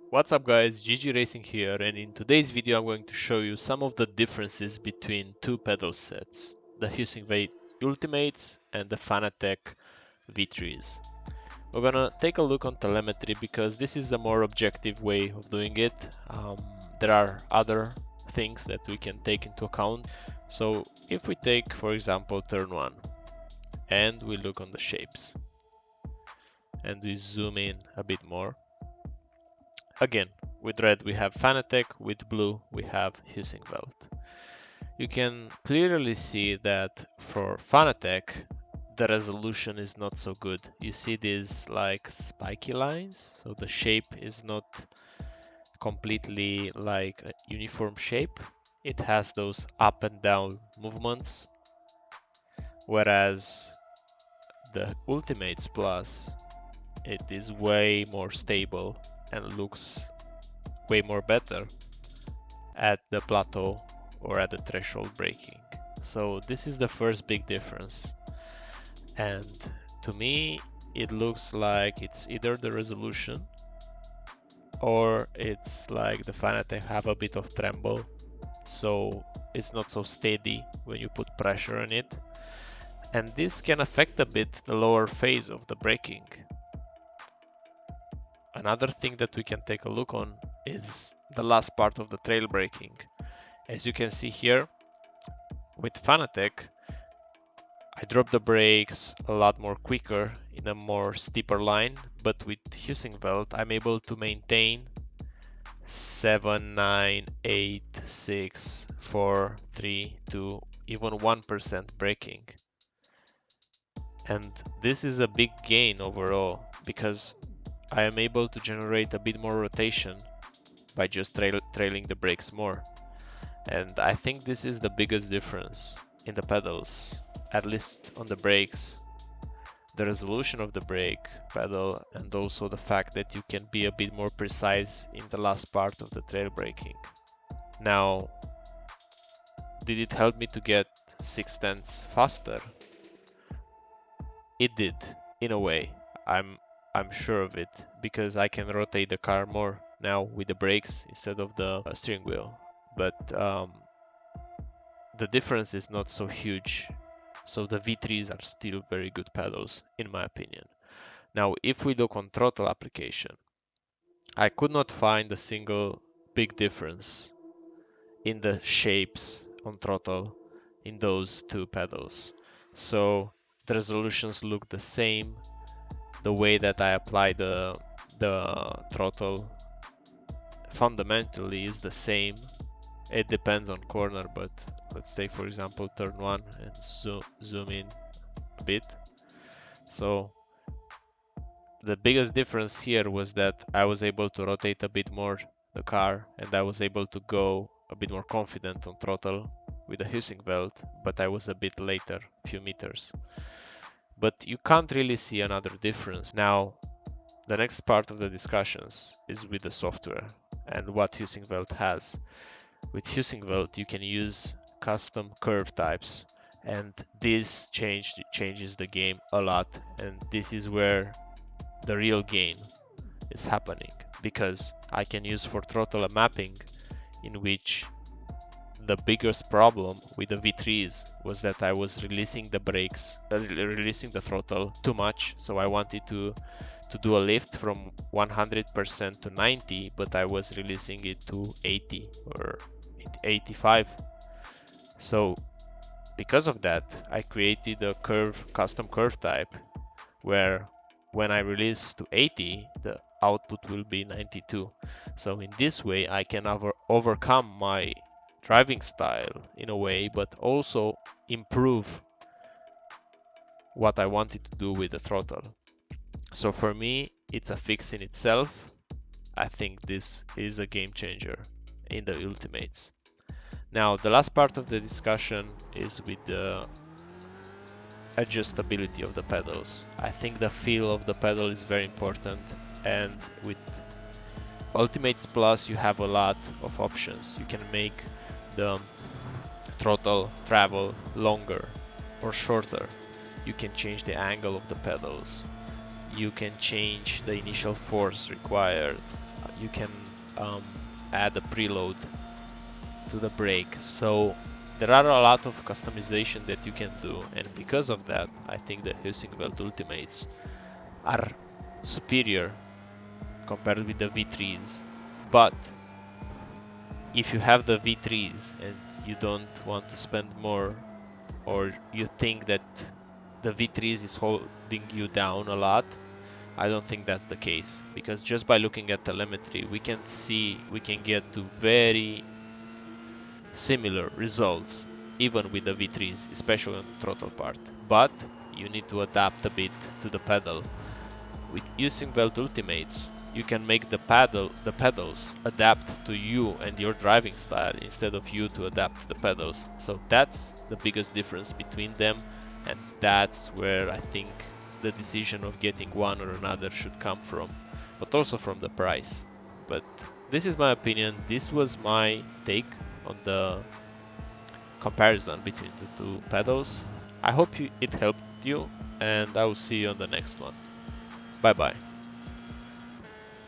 What's up guys, GG Racing here, and in today's video I'm going to show you some of the differences between two pedal sets, the Heusinkveld Ultimates and the Fanatec V3s. We're gonna take a look on telemetry because this is a more objective way of doing it. There are other things that we can take into account. So if we take, for example, turn 1 and we look on the shapes and we zoom in a bit more. Again, with red we have Fanatec, with blue we have Heusinkveld. You can clearly see that for Fanatec the resolution is not so good. You see these like spiky lines, so the shape is not completely like a uniform shape. It has those up and down movements, whereas the Ultimates Plus, it is way more stable and looks way more better at the plateau or at the threshold braking. So this is the first big difference. And to me, it looks like it's either the resolution or it's like the Fanatec have a bit of tremble. So it's not so steady when you put pressure on it. And this can affect a bit the lower phase of the braking. Another thing that we can take a look on is the last part of the trail braking. As you can see here, with Fanatec, I drop the brakes a lot more quicker in a more steeper line, but with Heusinkveld, I'm able to maintain 7, 9, 8, 6, 4, 3, 2, even 1% braking. And this is a big gain overall because I am able to generate a bit more rotation by just trailing the brakes more. And I think this is the biggest difference in the pedals, at least on the brakes. The resolution of the brake pedal and also the fact that you can be a bit more precise in the last part of the trail braking. Now, did it help me to get 6/10 faster? It did, in a way. I'm sure of it because I can rotate the car more now with the brakes instead of the steering wheel. But the difference is not so huge. So the V3s are still very good pedals, in my opinion. Now, if we look on throttle application, I could not find a single big difference in the shapes on throttle in those two pedals. So the resolutions look the same. The way that I apply the throttle fundamentally is the same. It depends on corner, but let's take for example turn 1 and zoom in a bit. So the biggest difference here was that I was able to rotate a bit more the car and I was able to go a bit more confident on throttle with the Heusinkveld, but I was a bit later, few meters. But you can't really see another difference. Now, the next part of the discussions is with the software and what Heusinkveld has. With Heusinkveld, you can use custom curve types, and this changes the game a lot, and this is where the real gain is happening, because I can use for throttle a mapping in which the biggest problem with the V3s was that I was releasing the brakes, releasing the throttle too much, so I wanted to do a lift from 100% to 90, but I was releasing it to 80 or 85. So because of that, I created a custom curve type where when I release to 80, the output will be 92. So in this way, I can overcome my driving style in a way, but also improve what I wanted to do with the throttle. So for me, it's a fix in itself. I think this is a game changer in the Ultimates. Now, the last part of the discussion is with the adjustability of the pedals. I think the feel of the pedal is very important, and with Ultimates Plus you have a lot of options. You can make the throttle travel longer or shorter. You can change the angle of the pedals. You can change the initial force required. you can add a preload to the brake. So there are a lot of customization that you can do, and because of that, I think the Heusinkveld Ultimates are superior compared with the V3s. But if you have the V3s and you don't want to spend more, or you think that the V3s is holding you down a lot, I don't think that's the case, because just by looking at telemetry, we can get to very similar results even with the V3s, especially on the throttle part. But you need to adapt a bit to the pedal. With Heusinkveld Ultimates, you can make the pedals adapt to you and your driving style instead of you to adapt to the pedals. So that's the biggest difference between them, and that's where I think the decision of getting one or another should come from, but also from the price. But this is my opinion. This was my take on the comparison between the two pedals. I hope it helped you, and I will see you on the next one. Bye bye.